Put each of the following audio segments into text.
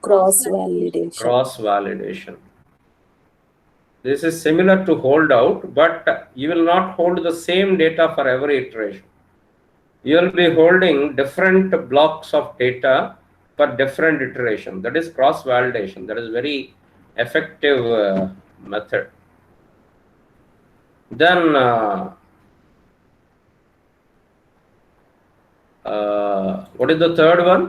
Cross validation. Cross validation. This is similar to hold out, but you will not hold the same data for every iteration. You will be holding different blocks of data for different iteration. That is cross validation. That is very effective method. Then what is the third one?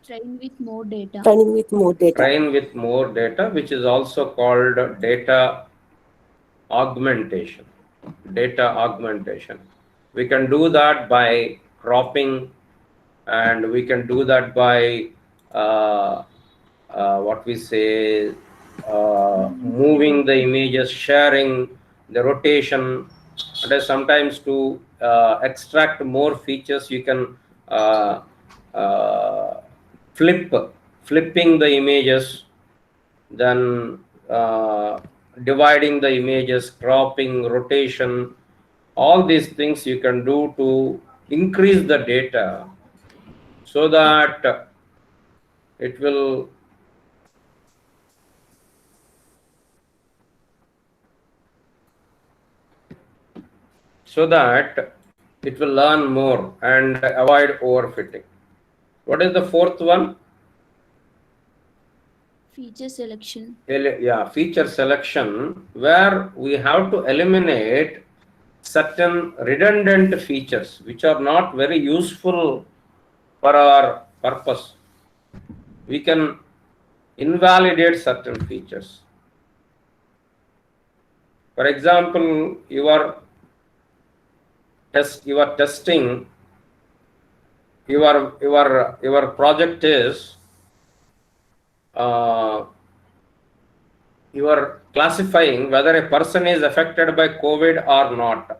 Train with more data. Training with more data. Train with more data, which is also called data augmentation. Data augmentation. We can do that by cropping, and we can do that by what we say, moving the images, sharing the rotation. And sometimes to extract more features, you can flipping the images, then dividing the images, cropping, rotation. All these things you can do to increase the data so that it will learn more and avoid overfitting. What is the fourth one? Feature selection. Yeah, feature selection, where we have to eliminate certain redundant features which are not very useful for our purpose. We can invalidate certain features. For example, you are testing, your project is you are classifying whether a person is affected by COVID or not.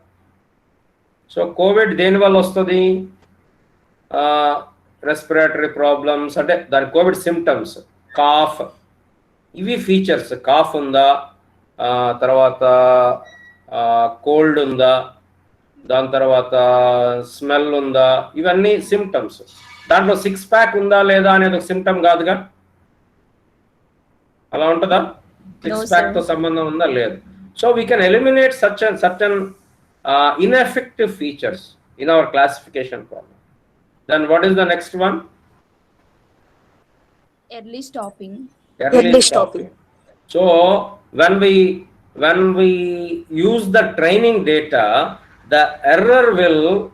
So COVID deni valla ostadi respiratory problems ante that COVID symptoms, cough, ivi features, cough unda, tarvata cold unda, దాని తర్వాత smell ఉందా, ఇవన్నీ symptoms. దాంట్లో 6 pack ఉందా లేదా అనేది ఒక symptom కాదుగా, అలా ఉంటుందా? 6 ప్యాక్ తో సంబంధం ఉందా లేదు. So we can eliminate certain ineffective features in our classification problem. Then what is the next one? Early stopping. Early stopping. So when we use the training data, the error will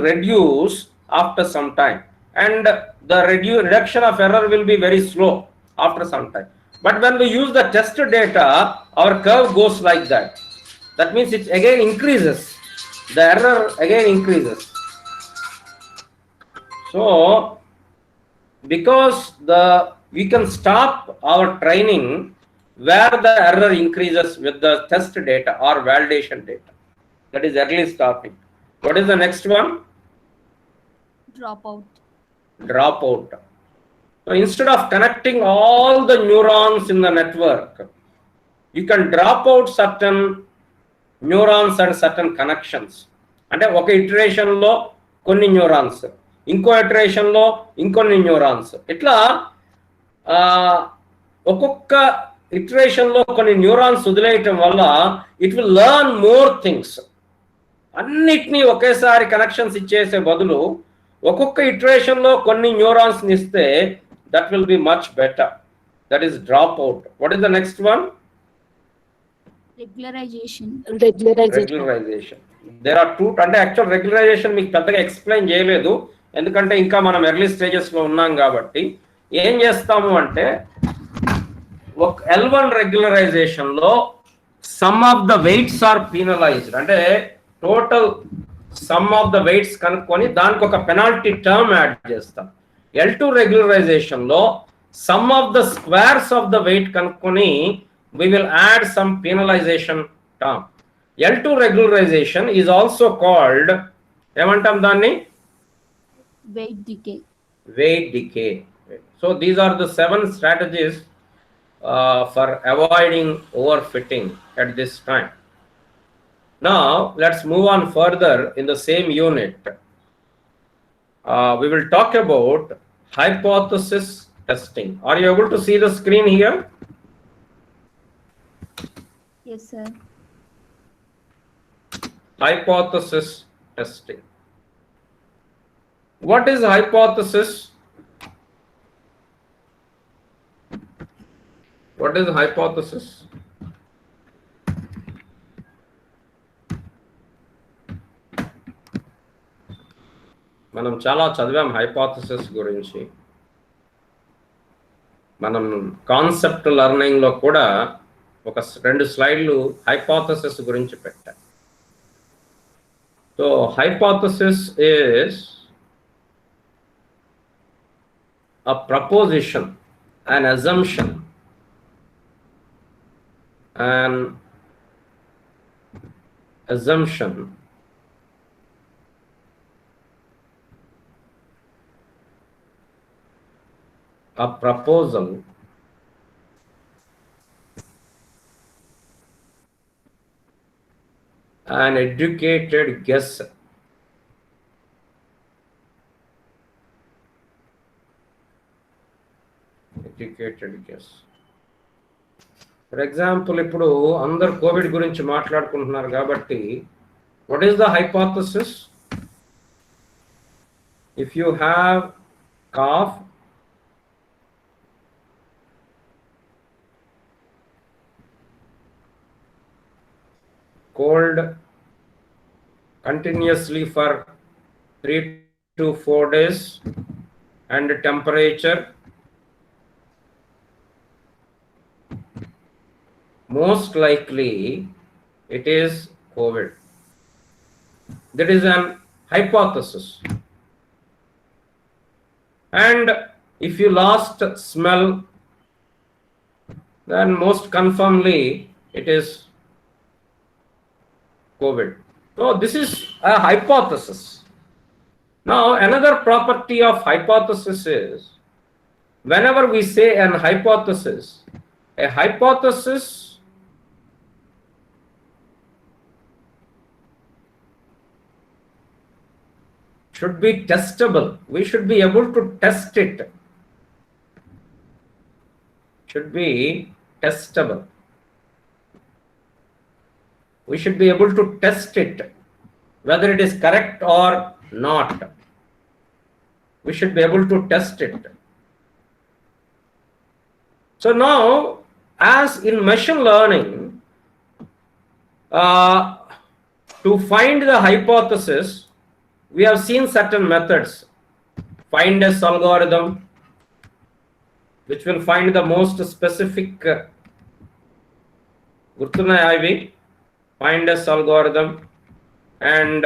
reduce after some time, and the reduction of error will be very slow after some time. But when we use the test data, our curve goes like that. That means it again increases, the error again increases. So because we can stop our training where the error increases with the test data or validation data. That is early stopping. What is the next one? Dropout. So instead of connecting all the neurons in the network, you can drop out certain neurons and certain connections. అంటే ఒక iteration లో కొన్ని neurons, ఇంకో iteration లో ఇంకొన్ని neurons, ఇట్లా ఒక్కొక్క iteration లో కొన్ని న్యూరాన్స్ వదిలేయటం వల్ల it will learn more things. అన్నిటినీ ఒకేసారి కనెక్షన్స్ ఇచ్చేసే బదులు ఒక్కొక్క ఇటరేషన్ లో కొన్ని న్యూరాన్స్ ఇస్తే that will be much better. That is drop out. What is the next one? Regularization. There are two. అంటే యాక్చువల్ రెగ్యులరైజేషన్ మీకు పెద్దగా ఎక్స్ప్లెయిన్ చేయలేదు, ఎందుకంటే ఇంకా మనం ఎర్లీ స్టేజెస్ లో ఉన్నాం కాబట్టి. ఏం చేస్తాము అంటే ఒక L1 రెగ్యులరైజేషన్ లో sum of the weights are penalised, అంటే total sum of the weights కనుక్కొని దానికి ఒక పెనాల్టీ టర్మ్ యాడ్ చేస్తాం. L2 రెగ్యులరైజేషన్ లో sum of the squares of the weight కనుక్కొని we will add some penalization term. L2 regularization is also called ఏమంటాం దాన్ని? Weight decay. So these are the 7 strategies for avoiding overfitting at this time. Now let's move on further in the same unit. we will talk about hypothesis testing. Are you able to see the screen here? Yes, sir. Hypothesis testing. What is hypothesis? What is hypothesis? మనం చాలా చదివాం hypothesis గురించి. మనం concept learning లో కూడా ఒక 2 స్లైడ్లు hypothesis గురించి పెట్టాం. So hypothesis is a proposition, an assumption, a proposal, an educated guess, for example ఇప్పుడు అందరు కోవిడ్ గురించి మాట్లాడుకుంటున్నారు కాబట్టి what is the hypothesis? If you have cough, cold continuously for 3 to 4 days and temperature, most likely it is COVID. That is an hypothesis. And if you lost smell, then most confirmly it is COVID. So this is a hypothesis. Now another property of hypothesis is whenever we say an hypothesis, a hypothesis should be testable. We should be able to test it. Should be testable. We should be able to test it, whether it is correct or not. We should be able to test it. So now, as in machine learning, to find the hypothesis, we have seen certain methods. Find S algorithm, which will find the most specific find S algorithm, and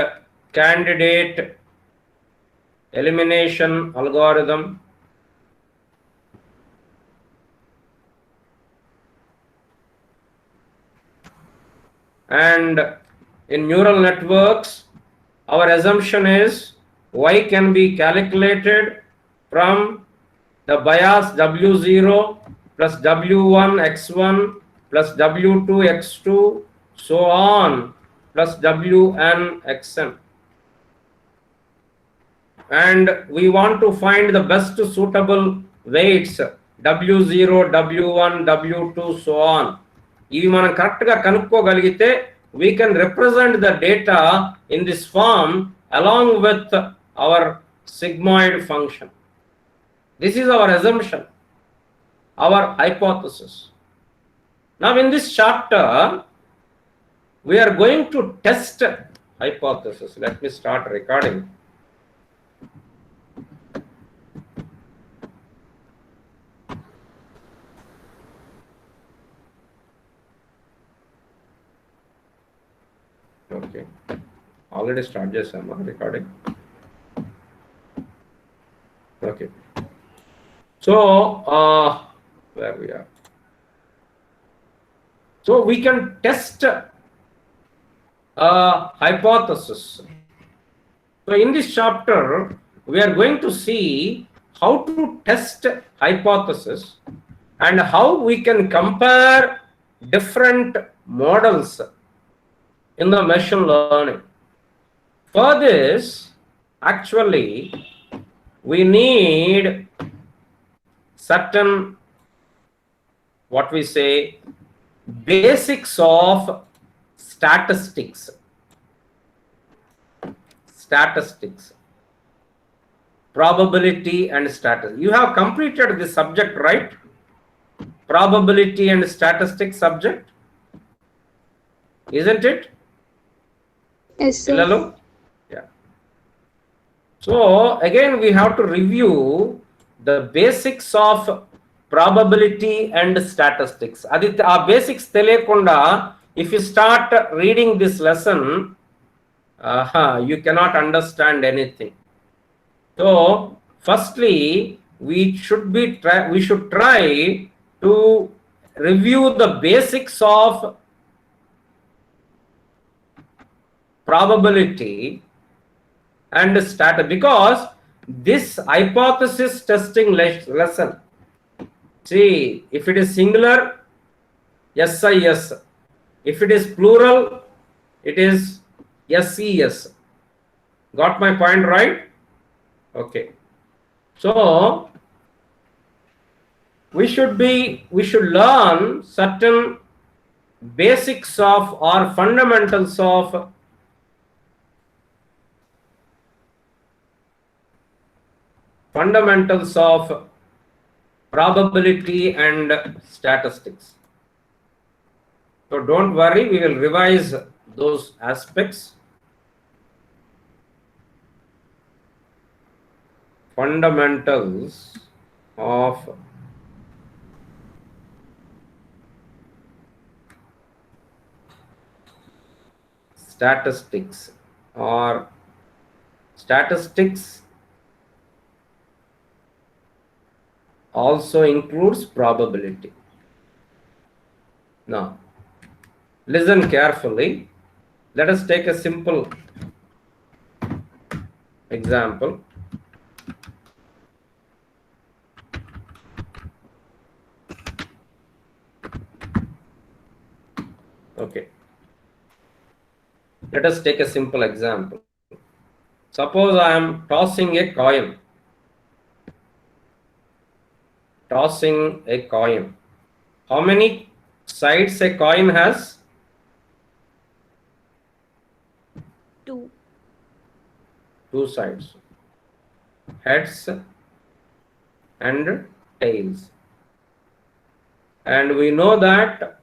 candidate elimination algorithm, and in neural networks our assumption is y can be calculated from the bias w0 plus w1 x1 plus w2 x2 so on plus wn xn, and we want to find the best suitable weights w0 w1 w2 so on. ఇవి మనం correct గా కనుక్కోగలిగితే we can represent the data in this form along with our sigmoid function. This is our assumption, our hypothesis. Now in this chapter we are going to test hypothesis. Let me start recording. Okay, already start chesama recording. Okay, so where we are. So we can test hypothesis. So in this chapter we are going to see how to test hypothesis and how we can compare different models in the machine learning. For this, actually we need certain, what we say, basics of statistics. Probability and statistics. You have completed this subject, right? Probability and statistics subject, isn't it? Yes, sir. Hello? Yeah. So again, we have to review the basics of probability and statistics. Adi aa basics telekunda, if you start reading this lesson, you cannot understand anything. So firstly, we should try to review the basics of probability and statistics, because this hypothesis testing lesson, see, if it is singular, SIS. If it is plural, it is SES. Got my point, right? Okay. So we should learn certain basics of or fundamentals of probability and statistics. So don't worry, we will revise those aspects. Fundamentals of statistics, or statistics also includes probability. Now, listen carefully. Let us take a simple example. Okay. Let us take a simple example. Suppose I am tossing a coin. How many sides a coin has? 2. 2 sides. Heads and tails. And we know that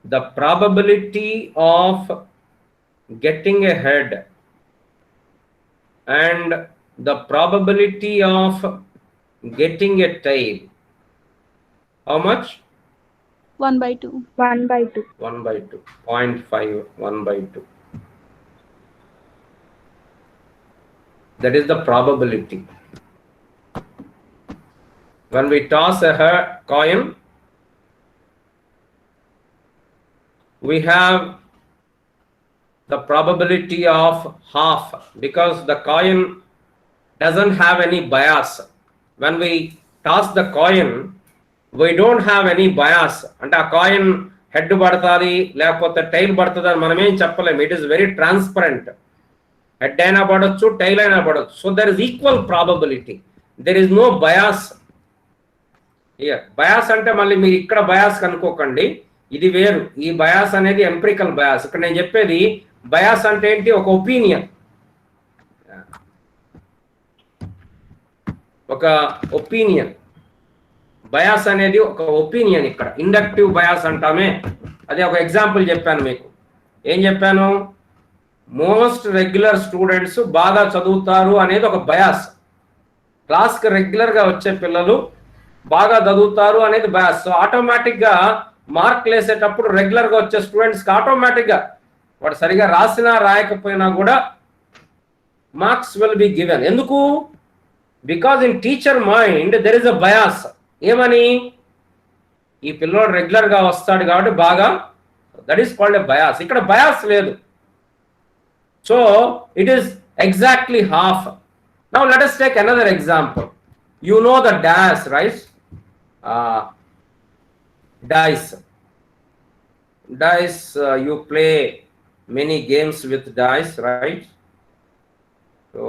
the probability of getting a head and the probability of getting a tail, how much? 1/2. 1/2. 1/2. 0.5. 1/2. That is the probability. When we toss a coin, we have the probability of half, because the coin doesn't have any bias. When we toss the coin, we don't have any bias. And a coin head badtadi lekapothe tail badtadani manam em cheppalem. It is very transparent. Head aina badachu, tail aina badachu. So there is equal probability. There is no bias here. Bias ante malli meer ikkada bias kanukokandi. ఇది వేరు. ఈ bias అనేది empirical bias. ఇక్కడ నేను చెప్పేది bias అంటే ఏంటి? ఒక ఒపీనియన్. బయాస్ అనేది ఒక ఒపీనియన్. ఇక్కడ ఇండక్టివ్ బయాస్ అంటామే. అదే ఒక ఎగ్జాంపుల్ చెప్పాను మీకు. ఏం చెప్పాను? మోస్ట్ రెగ్యులర్ స్టూడెంట్స్ బాగా చదువుతారు అనేది ఒక బయాస్. క్లాస్కి రెగ్యులర్గా వచ్చే పిల్లలు బాగా చదువుతారు అనేది బయాస్. సో ఆటోమేటిక్గా మార్కులు వేసేటప్పుడు రెగ్యులర్గా వచ్చే స్టూడెంట్స్కి ఆటోమేటిక్గా వాడు సరిగా రాసినా రాయకపోయినా కూడా మార్క్స్ విల్ బి గివెన్. ఎందుకు? Because in teacher mind there is a bias. ఏమని? ఈ పిల్లోడు రెగ్యులర్గా వస్తాడు కాబట్టి బాగా, that is called a bias. ఇక్కడ బయాస్ లేదు. So it is exactly half. Now let us take another example. You know the dash, right? Dice, you play many games with dice, right? So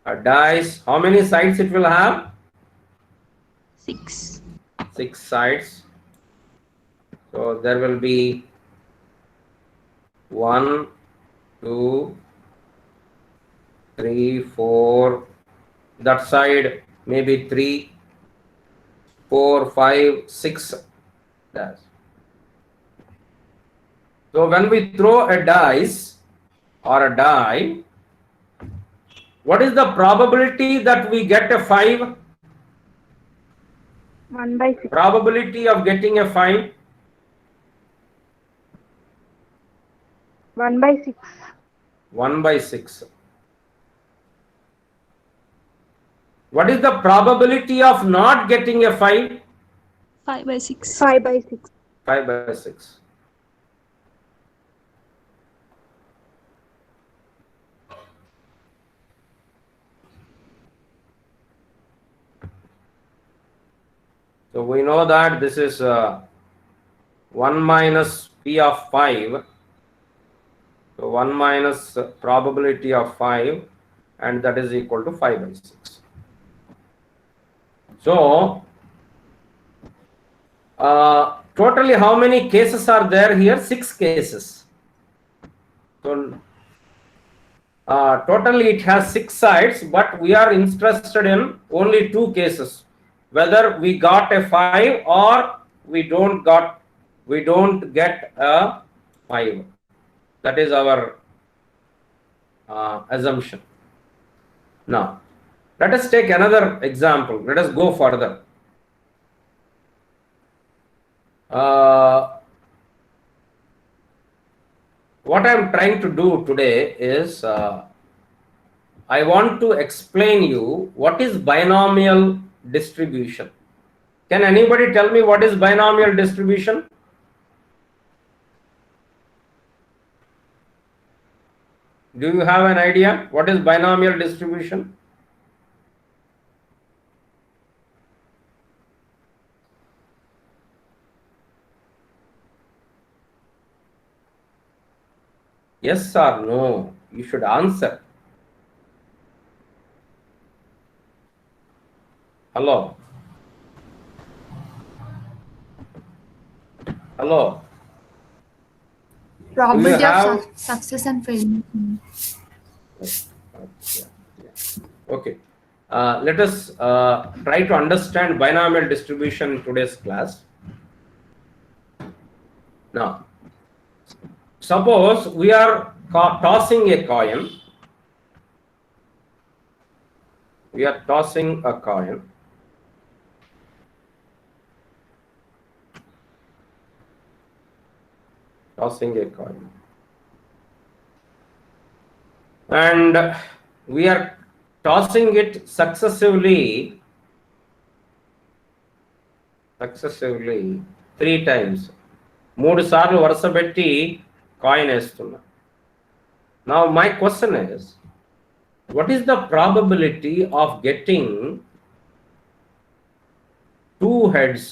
A dice, how many sides it will have? 6. 6 sides. So there will be 1, 2, 3, 4. That side maybe 3, 4, 5, 6. Dice. So when we throw a dice or a die, what is the probability that we get a 5? 1 by 6. Probability of getting a 5? 1 by 6. 1 by 6. What is the probability of not getting a 5? 5 by 6. 5 by 6. 5 by 6. So we know that this is 1 minus P of 5. So 1 minus probability of 5, and that is equal to 5 by 6. So totally how many cases are there here? 6 cases. So totally it has 6 sides, but we are interested in only 2 cases, whether we got a 5 or we don't get a 5. That is our assumption. Now let us take another example. Let us go further. What I am trying to do today is I want to explain you what is binomial distribution. Can anybody tell me what is binomial distribution? Do you have an idea what is binomial distribution? Yes or no? You should answer. Hello? Hello? Probability of have- success and failure. Okay. Let us try to understand binomial distribution in today's class. Now, suppose we are tossing a coin. We are tossing a coin. Tossing a coin. And we are tossing it successively 3 times. 3 సార్లు వరుస పెట్టి coin వేస్తున్నా. Now my question is, what is the probability of getting 2 heads?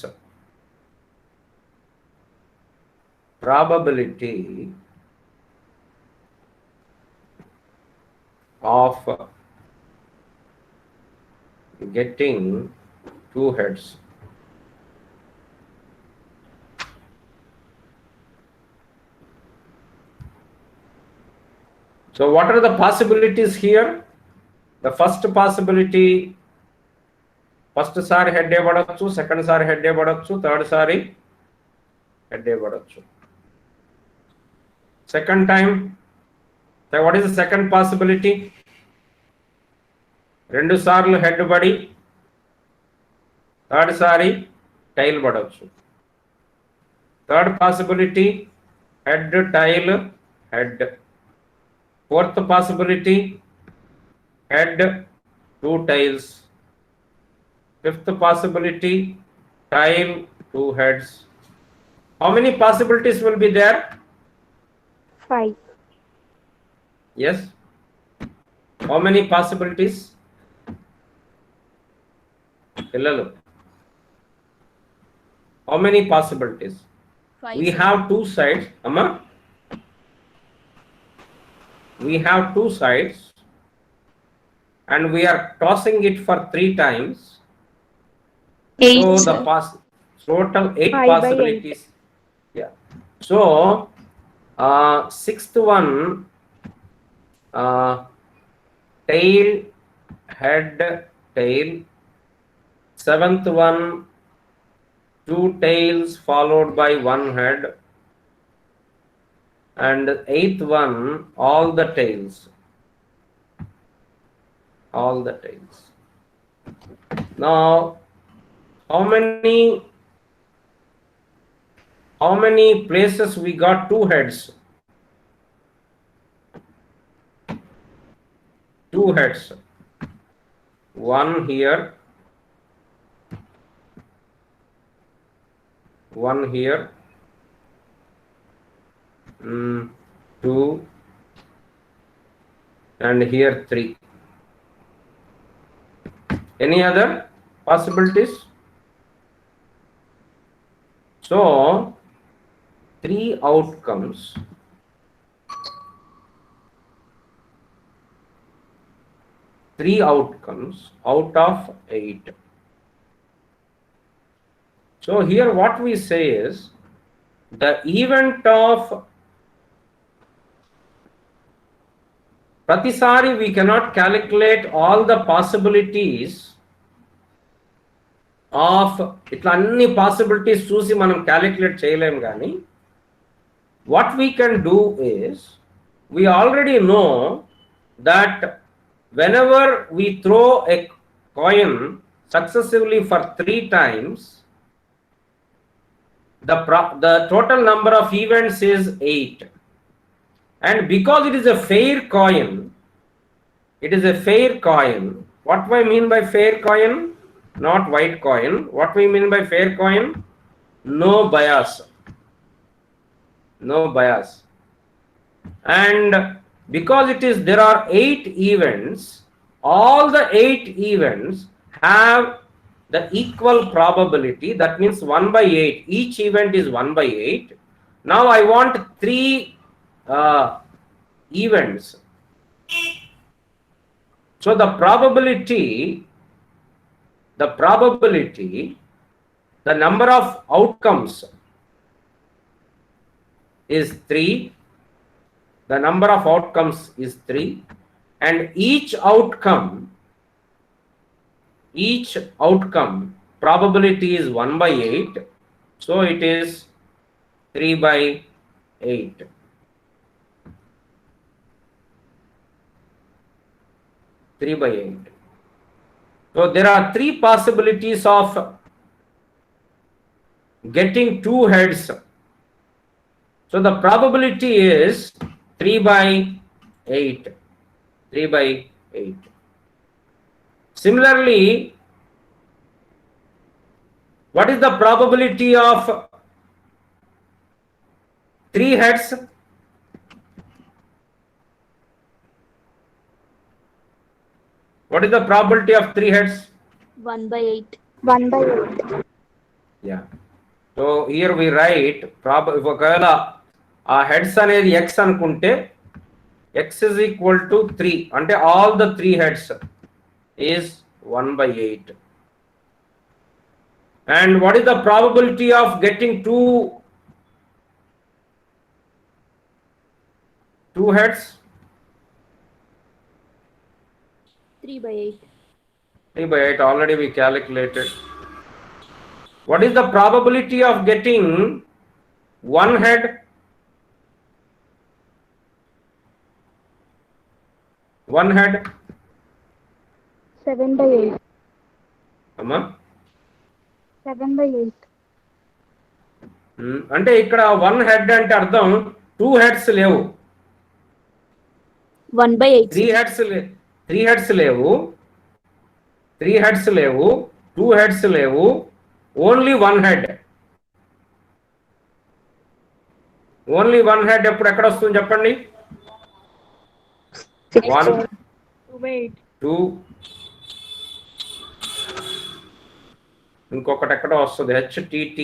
Probability of getting 2 heads. So what are the possibilities here? The first possibility, first sari head పడొచ్చు, second sari head పడొచ్చు, third sari head పడొచ్చు. Second time, so what is the second possibility? 2 సార్లు head పడి third sari tail పడొచ్చు. Third possibility, head, tail, head. Fourth possibility, head, 2 tails. Fifth possibility, tail, 2 heads. How many possibilities will be there? 5. Yes. How many possibilities? Pillalu. How many possibilities? 5. We have 2 sides. Amma? We have 2 sides and we are tossing it for 3 times. 8, So sir. the total 8 5 by 8. possibilities. Yeah. So sixth one, tail, head, tail. Seventh one, 2 tails followed by 1 head. And eighth one, all the tails. All the tails. Now, how many places we got 2 heads? 2 heads. One here. One here. 2. And here 3. Any other possibilities? So 3 outcomes. 3 outcomes out of 8. So here what we say is the event of pratisari we cannot calculate all the possibilities of itla anni possibilities చూసి మనం calculate చేయలేం గాని what we can do is we already know that whenever we throw a coin successively for 3 times, the total number of events is 8. And because it is a fair coin, what do I mean by fair coin? Not white coin. What we mean by fair coin? No bias. No bias. And because there are 8 events, all the 8 events have the equal probability. That means 1 by 8. Each event is 1 by 8. Now I want 3 events. So the probability, the number of outcomes is 3. The number of outcomes is 3, and each outcome probability is 1 by 8. So it is 3 by 8. So there are 3 possibilities of getting 2 heads. So the probability is 3 by 8. 3 by 8. Similarly, what is the probability of 3 heads? What is the probability of 3 heads? 1 by 8. 1 by 8. Yeah. So here we write ఒకవేళ ఆ heads అనేది x అనుకుంటే x is equal to 3 అంటే all the 3 heads is 1 by 8. And what is the probability of getting 2 heads? 3 by 8. 3 by 8 already we calculated. What is the probability of getting 1 head? 1 head? 7 by 8. Amma? 7 by 8. అంటే ఇక్కడ 1 head అంటే అర్థం 2 heads లేవు. 1 by 8. 3 heads లేవు. 3 heads లేవు. 2 heads లేవు. Only 1 head. Only 1 head ఎప్పుడు ఎక్కడ వస్తుంది చెప్పండి? 1 2 ఇంకొకటి ఎక్కడ వస్తుంది HTT.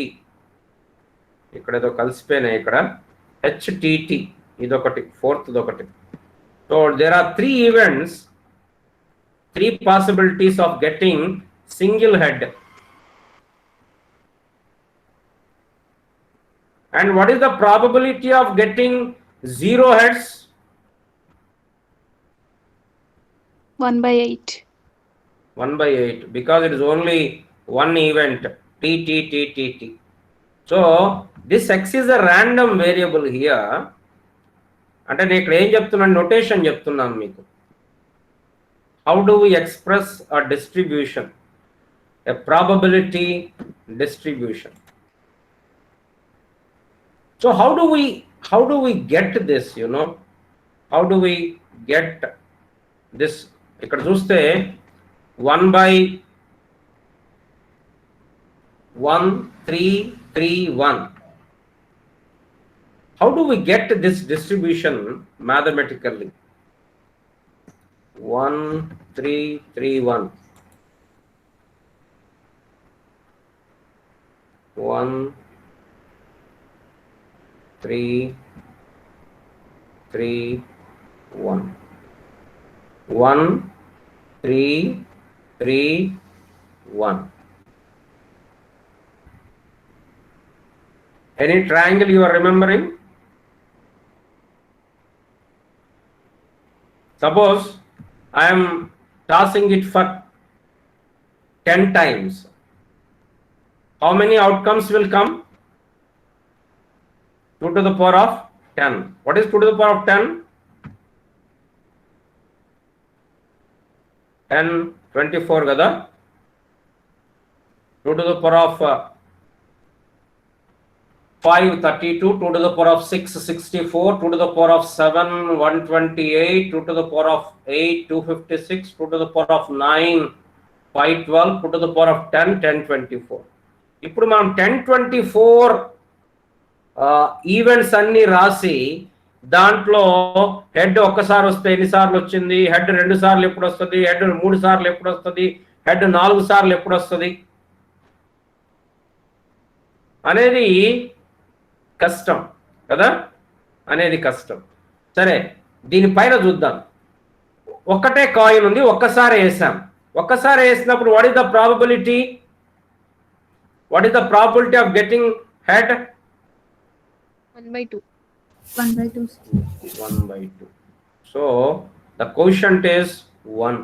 ఇక్కడ ఏదో కలిసిపోయినాయి ఇక్కడ HTT ఇదొకటి 4th ఒకటి. So there are 3 events. 3 possibilities of getting single head. And what is the probability of getting 0 heads? 1/8. 1/8, because it is only one event, t. So this x is a random variable here. అంటే నేను ఇక్కడ ఏం చెప్తున్నాను, notation చెప్తున్నాను మీకు. How do we express a distribution, a probability distribution? So how do we get this, you know? How do we get this? ఇక్కడ చూస్తే 1/1331. How do we get this distribution mathematically? 1/331. 1/331. 1/331. Any triangle you are remembering? Suppose I am tossing it for 10 times. How many outcomes will come? 2 to the power of 10. What is 2 to the power of 10? 10, 24 kada. 2 to the power of 5, 32, 2 to the power of 6, 64, 2 to the power of 7, 128, 2 to the power of 8, 256, 2 to the power of 9, 512, 2 to the power of 10, 1024. ఇప్పుడు మనం 1024 events అన్ని రాసి దాంట్లో head ఒక్కసారి వస్తే ఎన్నిసార్లు వచ్చింది, head 2 సార్లు ఎప్పుడు వస్తుంది, హెడ్ 3 సార్లు ఎప్పుడు వస్తుంది, హెడ్ 4 సార్లు ఎప్పుడు వస్తుంది అనేది కష్టం కదా, అనేది కష్టం. సరే, దీనిపైన చూద్దాం. ఒక్కటే కాయిన్ ఉంది, ఒక్కసారి వేసాం. ఒక్కసారి వేసినప్పుడు what is the probability? What is the probability of getting head? 1/2. 1/2. 1/2. So the quotient is 1.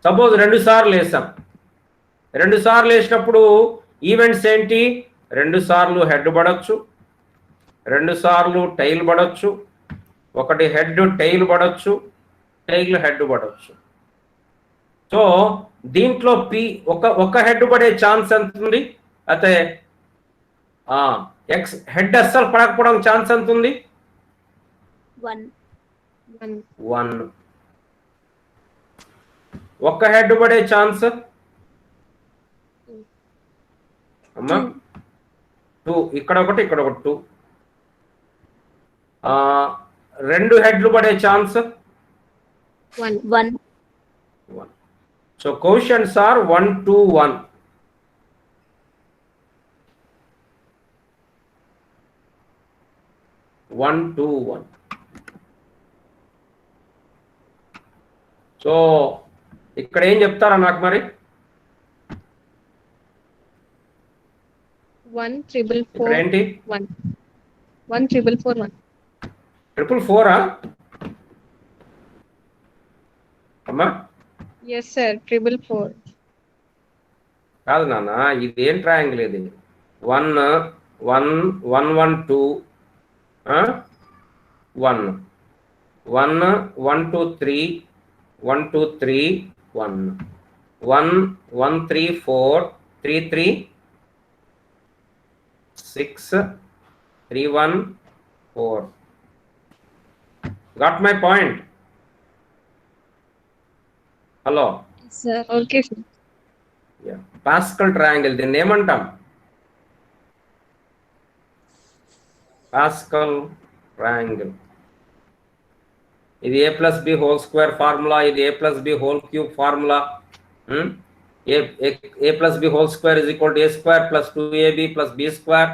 Suppose 2 సార్లు వేసాం. 2 సార్లు వేసినప్పుడు ఈవెంట్స్ ఏంటి? 2 సార్లు హెడ్ పడవచ్చు, 2 సార్లు టైల్ పడవచ్చు, ఒకటి హెడ్ టైల్ పడవచ్చు, టైల్ హెడ్ పడవచ్చు. సో దీంట్లో ఒక హెడ్ పడే ఛాన్స్ ఎంత ఉంది? అయితే ఎక్స్ హెడ్ అస్సలు పడకపోవడం ఛాన్స్ ఎంత ఉంది? 1. ఒక్క హెడ్ పడే ఛాన్స్ అమ్మా 2. ఇక్కడ ఒకటి, ఇక్కడ ఒకటి 2. 2 హెడ్లు పడే chance 1. So quotients are 1 to 1. So ఇక్కడ ఏం చెప్తారా నాకు మరి? 1/444. ఏంటి 1/444. 444 అమ్మా? Yes sir, 444. కాదు నాన్న, ఇది ఏం ట్రయాంగిల్ ఇది? 1 1 1 1 2 1 1 1 2 3 1 2 3 1 1 1 3 4 3 3 6 3 1 4. Got my point? Hello? Sir, okay sir. Yeah. Pascal triangle, దీన్ని ఏమంటాం? Pascal triangle. ఇది a plus b whole square formula, ఇది a plus b whole cube formula. A plus b whole square is equal to a square plus 2ab plus b square.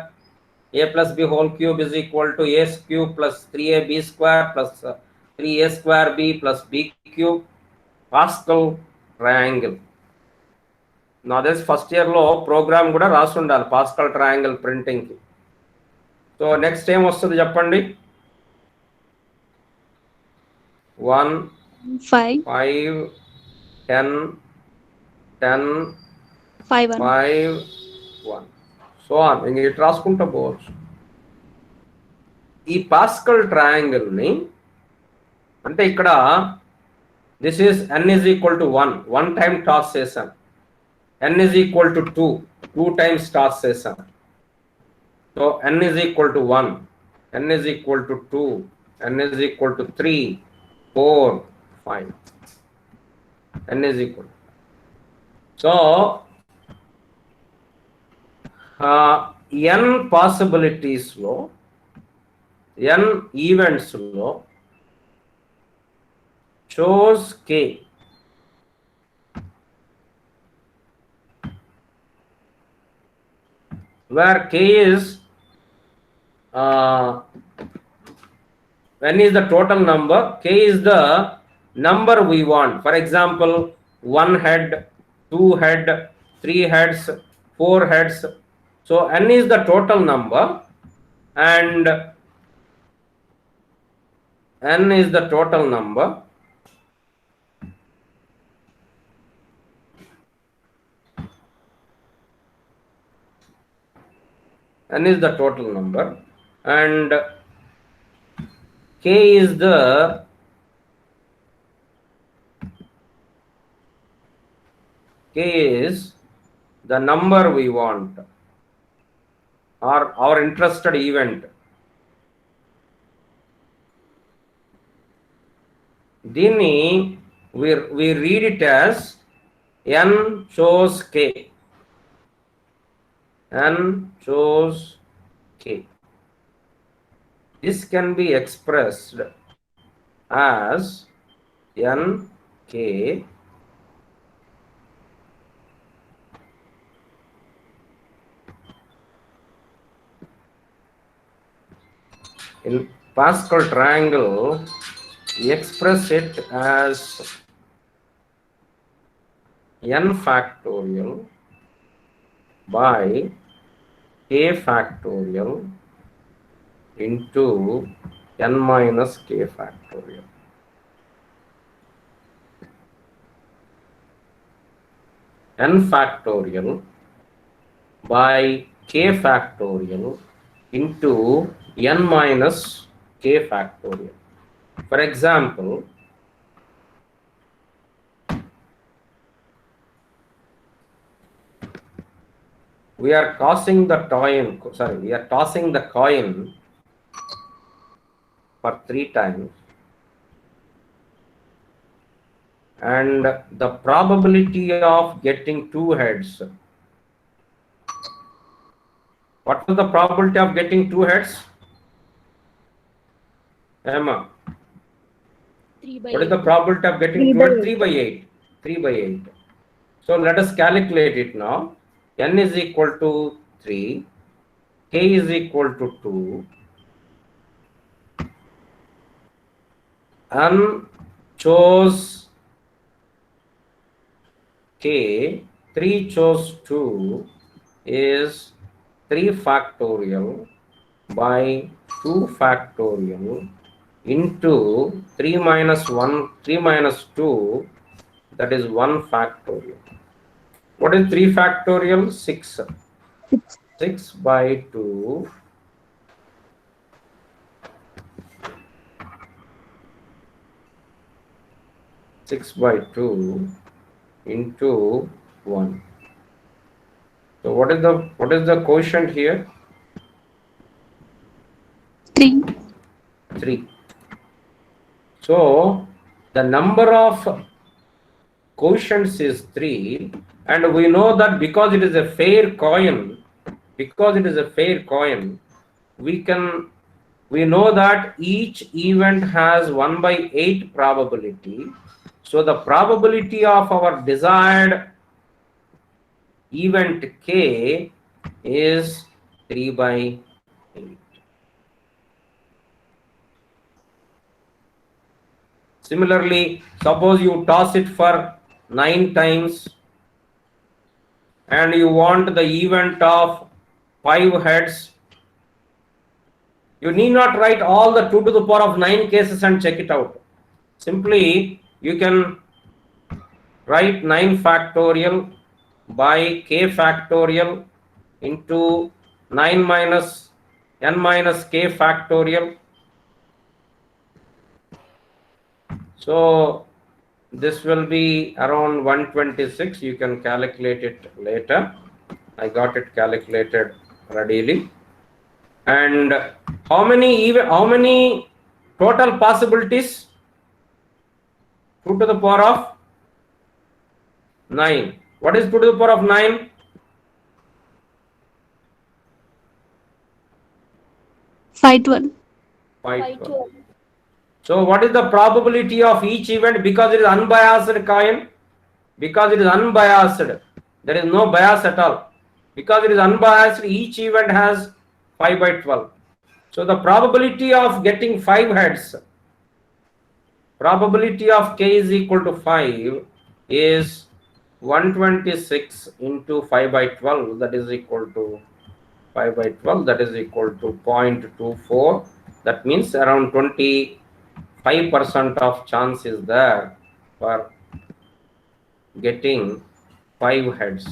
A plus b whole cube is equal to a cube plus 3ab square plus 3a square b plus b cube. Pascal triangle. నా తెలిసి first ఇయర్లో programme కూడా రాసి ఉండాలి pascal triangle ప్రింటింగ్కి. So next ఏం వస్తుంది చెప్పండి? 1 5 5 10 10 5 1. 5 1 so on. ఇంక ఇటు రాసుకుంటూ పోవచ్చు. ఈ పాస్కల్ ట్రయాంగిల్ని అంటే ఇక్కడ this is n is equal to 1, 1 time toss చేశాను. n is equal to 2, 2 times toss చేశాను. So n is equal to 1, n is equal to 2, n is equal to 3, 4, 5, n is equal. So n పాసిబిలిటీస్లో n ఈవెంట్స్లో chose k where k is n is the total number, k is the number we want. For example, 1 head, 2 head, 3 heads, 4 heads. So n is the total number and n is the total number. N is the total number and k is the number we want or our interested event. Dini we read it as n chose k. N chose k. This can be expressed as n k in Pascal triangle. We express it as n factorial by k factorial into n minus k factorial. N factorial by k factorial into n minus k factorial. For example, we are tossing the coin for 3 times and the probability of getting 2 heads. What was the probability of getting 2 heads? Emma, 3/8. what is the probability of getting 2 heads? 3/8. 3/8. So let us calculate it now. N is equal to 3, k is equal to 2, n chose k, 3 chose 2 is 3 factorial by 2 factorial into 3 minus 1, 3 minus 2, that is 1 factorial. What is 3 factorial? 6. 6 by 2 6 by 2 into 1. So what is the quotient here? 3. 3. So the number of quotients is 3 and we know that because it is a fair coin, we know that each event has 1/8 probability. So the probability of our desired event k is 3/8. Similarly, suppose you toss it for 9 times and you want the event of 5 heads. You need not write all the 2 to the power of 9 cases and check it out. Simply you can write 9 factorial by k factorial into 9 minus n minus k factorial. So this will be around 126. You can calculate it later. I got it calculated readily. And how many total possibilities? 2 to the power of 9. What is 2 to the power of 9? 512. 512. So what is the probability of each event? Because it is unbiased coin, because it is unbiased, there is no bias at all. Because it is unbiased, each event has 5 by 12. So the probability of getting 5 heads, probability of k is equal to 5 is 126 into 5 by 12, that is equal to 5 by 12, that is equal to 0.24. That means around 25% of chance is there for getting 5 heads.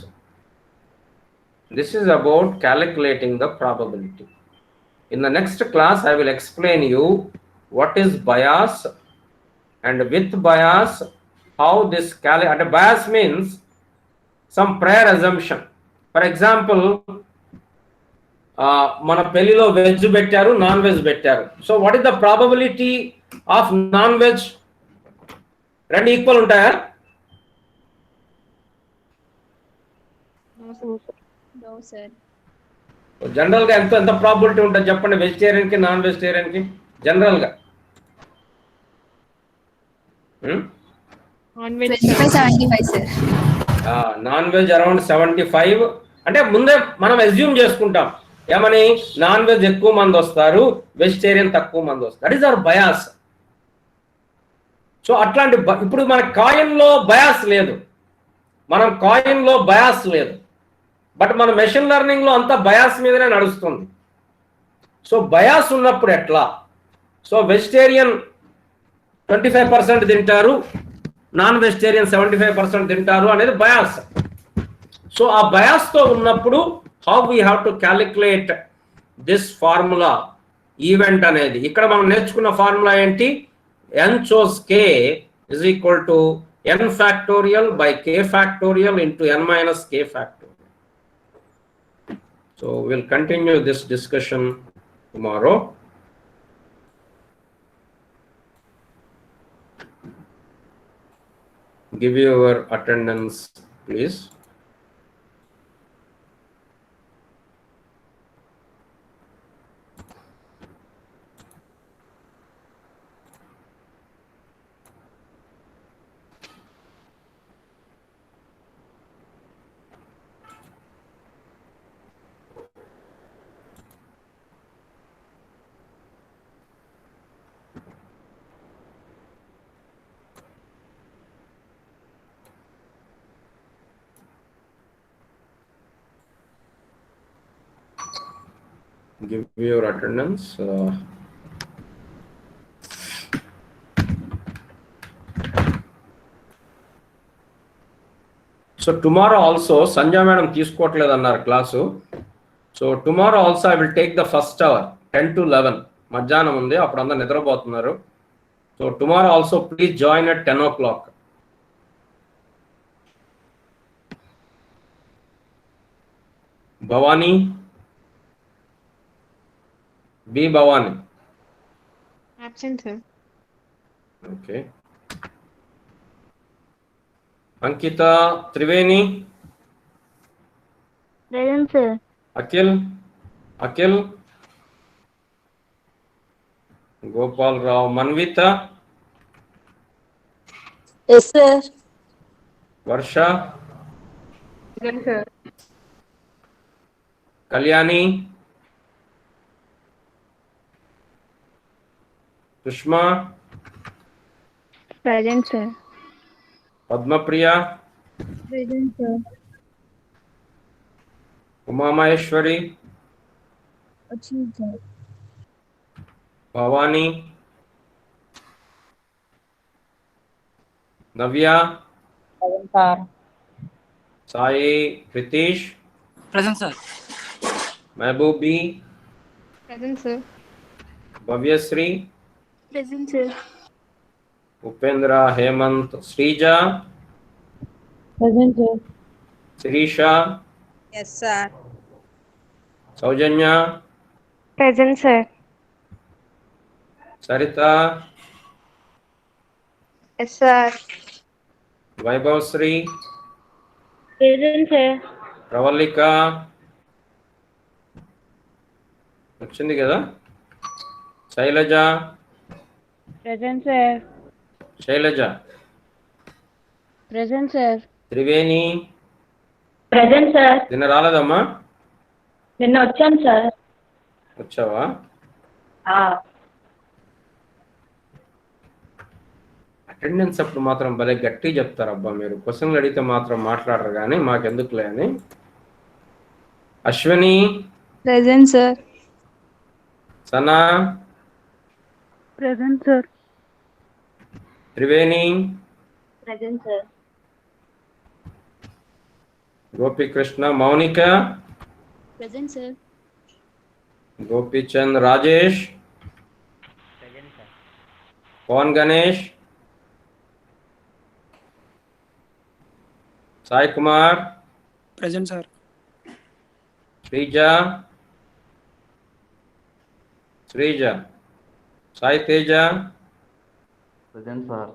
This is about calculating the probability. In the next class, I will explain you what is bias, and with bias, how this and bias means some prior assumption. For example, మన పెళ్లిలో veg పెట్టారు, non veg పెట్టారు. So what is the probability of non veg? రెండు equal ఉంటాయా? No, sir. General గా ఎంత probability ఉంటుంది చెప్పండి, వెజిటేరియన్ కి నాన్ వెజిటేరియన్ కి జనరల్ గా? Non veg. 75, sir. Non veg around 75. అంటే ముందే మనం అజ్యూమ్ చేసుకుంటాం ఏమని, నాన్ వెజ్ ఎక్కువ మంది వస్తారు, వెజిటేరియన్ తక్కువ మంది వస్తారు. That is our bias. So అట్లాంటి ఇప్పుడు మన కాయిన్ లో బయాస్ లేదు, బట్ మన మెషిన్ లెర్నింగ్ లో అంతా బయాస్ మీదనే నడుస్తుంది. సో బయాస్ ఉన్నప్పుడు ఎట్లా? సో వెజిటేరియన్ 25% తింటారు, నాన్ వెజిటేరియన్ 75% తింటారు అనేది బయాస్. సో ఆ బయాస్ తో ఉన్నప్పుడు how we have to calculate this formula event అనేది. ఇక్కడ మనం నేర్చుకున్న ఫార్ములా ఏంటి? n chose k is equal to n factorial by k factorial into n minus k factorial. So we'll continue this discussion tomorrow. Give your attendance, please. Give your attendance. So tomorrow also, Sanjay madam తీసుకోవట్లేదు అన్నారు class. So tomorrow also I will take the first hour 10 to 11. మధ్యాహ్నం ఉంది, అప్పుడు అందరూ నిద్రపోతున్నారు. So tomorrow also please join at 10 o'clock. Bhavani, B. Bhavani. Absent, sir. Okay. Ankita Triveni. Present, sir. Akhil. Gopal Rao. Manvita. Yes, sir. Varsha. Present, sir. Kalyani. Sushma. Present, sir. Padmapriya, Present, sir. Uma Maheshwari, Achieved, sir. Bhavani, Navya, Present, sir. Sai, Pritish, Present, sir. Mehboobi, Present, sir. Bhavyasri, Present, sir. Upendra, Hemant, Srija, Present, sir. Sirisha, Yes, sir. Saujanya, Present, sir. Sarita, Yes, sir. Vaibhavsri, Present, sir. Pravalika, వచ్చింది కదా, Shailaja, Present, sir. Shailaja, Present, sir. Triveni, Present, sir. నిన్న రాలేదమ్మా, నిన్న వచ్చాను sir. వచ్చావా? Attendance అప్పుడు మాత్రం భలే గట్టి చెప్తారబ్బా మీరు, క్వశ్చన్లు అడిగితే మాత్రం మాట్లాడరు కానీ మాకెందుకులే అని. Ashwini, Present, sir. Sana, Present, sir. Triveni, Present, sir. Gopikrishna, Mounika, Present, sir. Gopichand, Rajesh, Pawan Ganesh, Sai Kumar, Present, sir. Sreeja, Sreeja, Sai Teja, Present, sir.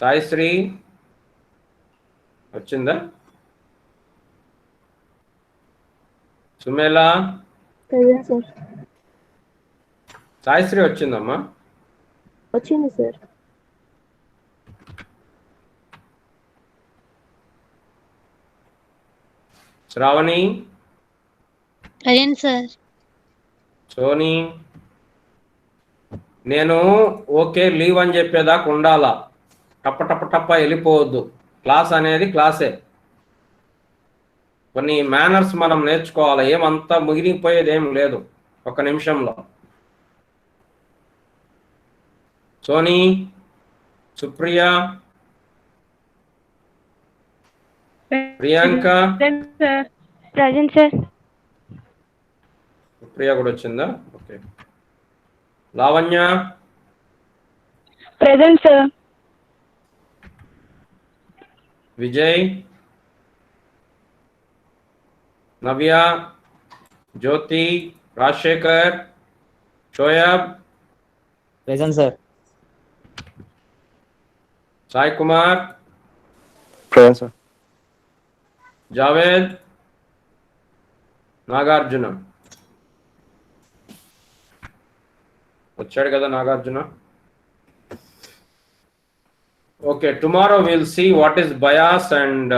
Sai Shri, వచ్చిందా? సుమేలా, Present, sir. సాయిశ్రీ వచ్చిందమ్మా. వచ్చింది sir. Sravani, Present, sir. Soni. నేను ఓకే లీవ్ అని చెప్పేదాకా ఉండాలా, టప్ప టప్ప టప్ప వెళ్ళిపోవద్దు. క్లాస్ అనేది క్లాసే, కొన్ని మేనర్స్ మనం నేర్చుకోవాలి. ఏమంతా ముగిలిపోయేది ఏం లేదు ఒక నిమిషంలో. Soni, Supriya, Priyanka, Present, sir. సుప్రియ కూడా వచ్చిందా? Okay. Lavanya, Present, sir. Vijay, Navya, Jyothi, Rajasekhar, Shoaib, Present, sir. Sai Kumar, Present, sir. Javed, Nagarjuna. వచ్చాడు కదా Nagarjuna. Okay, tomorrow will see what is bias and